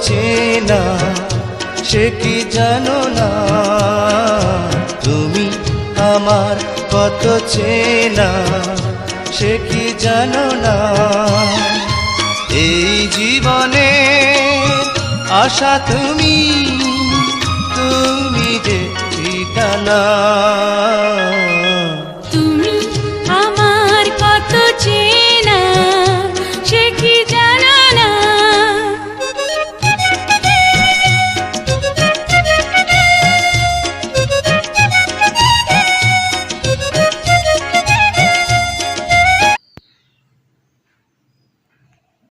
চেনা সে কি জানো না, তুমি আমার কত চেনা সে কি জানো না। এই জীবনে আশা তুমি, তুমি যে ঠিকানা।